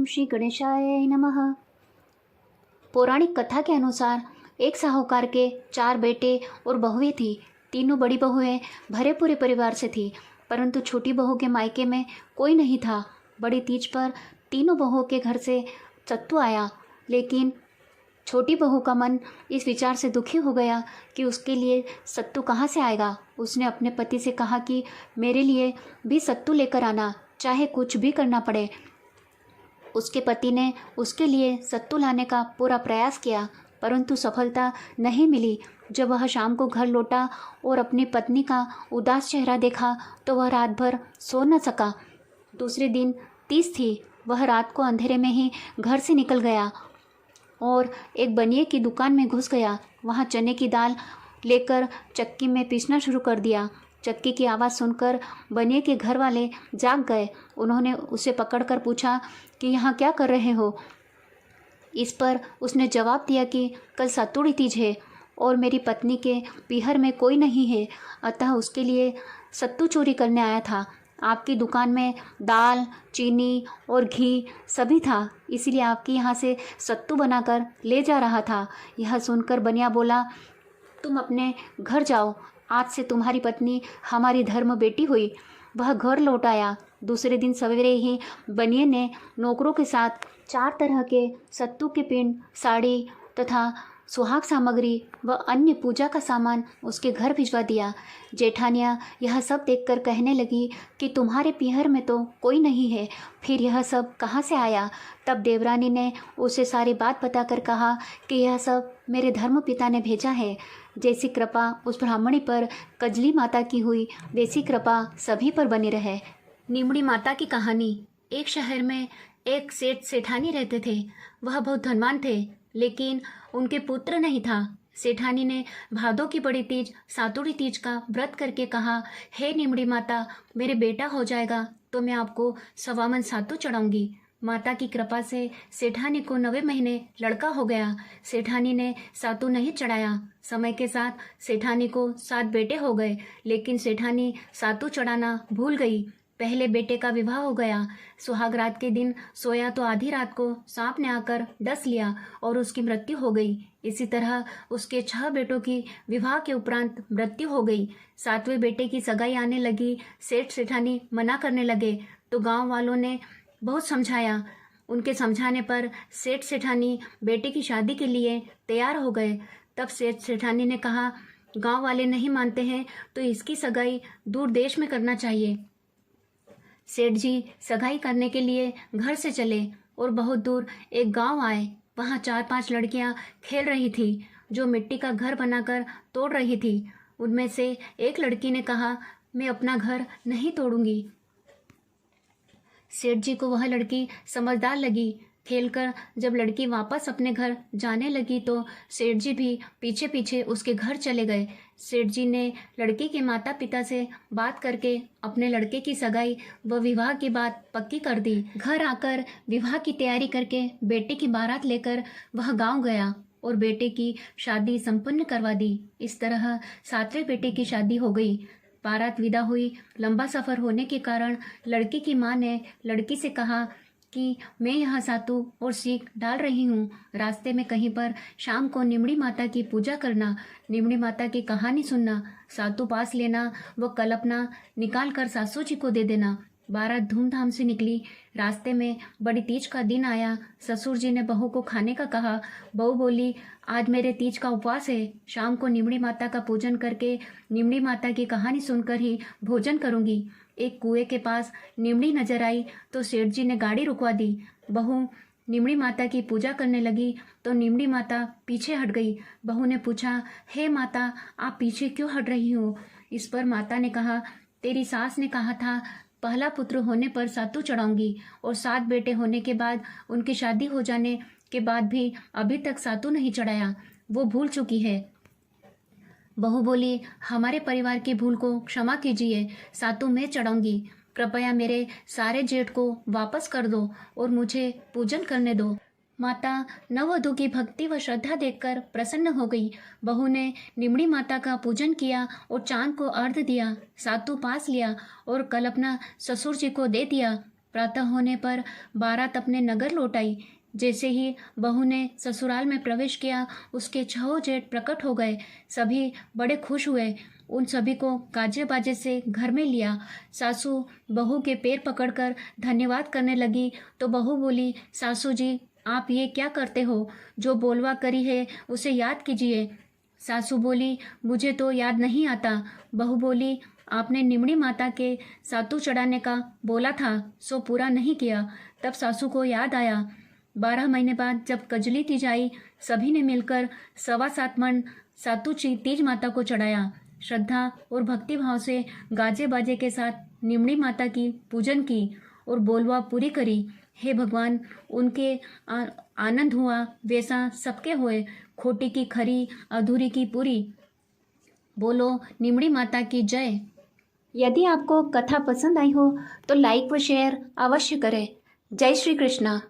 ओम श्री गणेशाय नमः। पौराणिक कथा के अनुसार एक साहूकार के 4 बेटे और बहुएं थी। तीनों बड़ी बहुएं भरे पूरे परिवार से थी, परंतु छोटी बहू के मायके में कोई नहीं था। बड़ी तीज पर तीनों बहुओं के घर से सत्तू आया, लेकिन छोटी बहू का मन इस विचार से दुखी हो गया कि उसके लिए सत्तू कहाँ से आएगा। उसने अपने पति से कहा कि मेरे लिए भी सत्तू लेकर आना, चाहे कुछ भी करना पड़े। उसके पति ने उसके लिए सत्तू लाने का पूरा प्रयास किया, परंतु सफलता नहीं मिली। जब वह शाम को घर लौटा और अपनी पत्नी का उदास चेहरा देखा तो वह रात भर सो न सका। दूसरे दिन तीज थी। वह रात को अंधेरे में ही घर से निकल गया और एक बनिए की दुकान में घुस गया। वहाँ चने की दाल लेकर चक्की में पीसना शुरू कर दिया। चक्की की आवाज़ सुनकर बनिए के घर वाले जाग गए। उन्होंने उसे पकड़कर पूछा कि यहाँ क्या कर रहे हो। इस पर उसने जवाब दिया कि कल सतुड़ी तीज है और मेरी पत्नी के पीहर में कोई नहीं है, अतः उसके लिए सत्तू चोरी करने आया था। आपकी दुकान में दाल, चीनी और घी सभी था, इसीलिए आपके यहाँ से सत्तू बनाकर ले जा रहा था। यह सुनकर बनिया बोला, तुम अपने घर जाओ, आज से तुम्हारी पत्नी हमारी धर्म बेटी हुई। वह घर लौट आया। दूसरे दिन सवेरे ही बनिए ने नौकरों के साथ 4 तरह के सत्तू के पिंड, साड़ी तथा सुहाग सामग्री व अन्य पूजा का सामान उसके घर भिजवा दिया। जेठानियाँ यह सब देखकर कहने लगी कि तुम्हारे पीहर में तो कोई नहीं है, फिर यह सब कहाँ से आया। तब देवरानी ने उसे सारी बात बताकर कहा कि यह सब मेरे धर्म पिता ने भेजा है। जैसी कृपा उस ब्राह्मणी पर कजली माता की हुई, वैसी कृपा सभी पर बनी रहे। निमड़ी माता की कहानी। एक शहर में एक सेठ सेठानी रहते थे। वह बहुत धनवान थे, लेकिन उनके पुत्र नहीं था। सेठानी ने भादों की बड़ी तीज सातुड़ी तीज का व्रत करके कहा, हे निमड़ी माता, मेरे बेटा हो जाएगा तो मैं आपको 1.25 मन सातू चढ़ाऊंगी। माता की कृपा से सेठानी को 9वें महीने लड़का हो गया। सेठानी ने सातू नहीं चढ़ाया। समय के साथ सेठानी को 7 बेटे हो गए, लेकिन सेठानी सातू चढ़ाना भूल गई। पहले बेटे का विवाह हो गया। सुहाग रात के दिन सोया तो आधी रात को सांप ने आकर डस लिया और उसकी मृत्यु हो गई। इसी तरह उसके 6 बेटों की विवाह के उपरांत मृत्यु हो गई। 7वें बेटे की सगाई आने लगी। सेठ सेठानी मना करने लगे तो गांव वालों ने बहुत समझाया। उनके समझाने पर सेठ सेठानी बेटे की शादी के लिए तैयार हो गए। तब सेठ सेठानी ने कहा, गांव वाले नहीं मानते हैं तो इसकी सगाई दूर देश में करना चाहिए। सेठ जी सगाई करने के लिए घर से चले और बहुत दूर एक गांव आए। वहां 4-5 लड़कियां खेल रही थी, जो मिट्टी का घर बनाकर तोड़ रही थी। उनमें से एक लड़की ने कहा, मैं अपना घर नहीं तोड़ूंगी। सेठ जी को वह लड़की समझदार लगी। खेलकर जब लड़की वापस अपने घर जाने लगी तो सेठ जी भी पीछे पीछे उसके घर चले गए। सेठ जी ने लड़की के माता पिता से बात करके अपने लड़के की सगाई व विवाह की बात पक्की कर दी। घर आकर विवाह की तैयारी करके बेटे की बारात लेकर वह गांव गया और बेटे की शादी संपन्न करवा दी। इस तरह 7वें बेटे की शादी हो गई। बारात विदा हुई। लंबा सफ़र होने के कारण लड़की की माँ ने लड़की से कहा कि मैं यहाँ सातू और सीख डाल रही हूँ, रास्ते में कहीं पर शाम को निमड़ी माता की पूजा करना, निमड़ी माता की कहानी सुनना, सातू पास लेना व कल अपना निकाल कर सासू जी को दे देना। बारात धूमधाम से निकली। रास्ते में बड़ी तीज का दिन आया। ससुर जी ने बहू को खाने का कहा। बहू बोली, आज मेरे तीज का उपवास है, शाम को निमड़ी माता का पूजन करके निमड़ी माता की कहानी सुनकर ही भोजन करूंगी। एक कुएं के पास निमड़ी नजर आई तो सेठ जी ने गाड़ी रुकवा दी। बहू निमड़ी माता की पूजा करने लगी तो निमड़ी माता पीछे हट गई। बहू ने पूछा, हे माता, आप पीछे क्यों हट रही हो। इस पर माता ने कहा, तेरी सास ने कहा था पहला पुत्र होने पर सातू चढ़ाऊंगी और 7 बेटे होने के बाद उनकी शादी हो जाने के बाद भी अभी तक सातू नहीं चढ़ाया, वो भूल चुकी है। बहू बोली, हमारे परिवार की भूल को क्षमा कीजिए, सातू मैं चढ़ाऊंगी। कृपया मेरे सारे जेठ को वापस कर दो और मुझे पूजन करने दो। माता नववधू की भक्ति व श्रद्धा देखकर प्रसन्न हो गई। बहू ने निमड़ी माता का पूजन किया और चांद को अर्घ्य दिया, सातू पास लिया और कल अपना ससुर जी को दे दिया। प्रातः होने पर बारात अपने नगर लौट आई। जैसे ही बहू ने ससुराल में प्रवेश किया, उसके 6 जेठ प्रकट हो गए। सभी बड़े खुश हुए। उन सभी को गाजे बाजे से घर में लिया। सासू बहू के पैर पकड़कर धन्यवाद करने लगी तो बहू बोली, सासू जी आप ये क्या करते हो? जो बोलवा करी है उसे याद कीजिए। सासू बोली, मुझे तो याद नहीं आता। बहू बोली, आपने निमड़ी माता के सातू चढ़ाने का बोला था, सो पूरा नहीं किया। तब सासू को याद आया। 12 महीने बाद जब कजली तीज आई, सभी ने मिलकर 7.25 मन सातू तीज माता को चढ़ाया। श्रद्धा और भक्ति भाव से गाजे बाजे के साथ निमड़ी माता की पूजन की और बोलवा पूरी करी। हे भगवान, उनके आनंद हुआ वैसा सबके होए। खोटी की खरी, अधूरी की पूरी। बोलो निमड़ी माता की जय। यदि आपको कथा पसंद आई हो तो लाइक व शेयर अवश्य करें। जय श्री कृष्णा।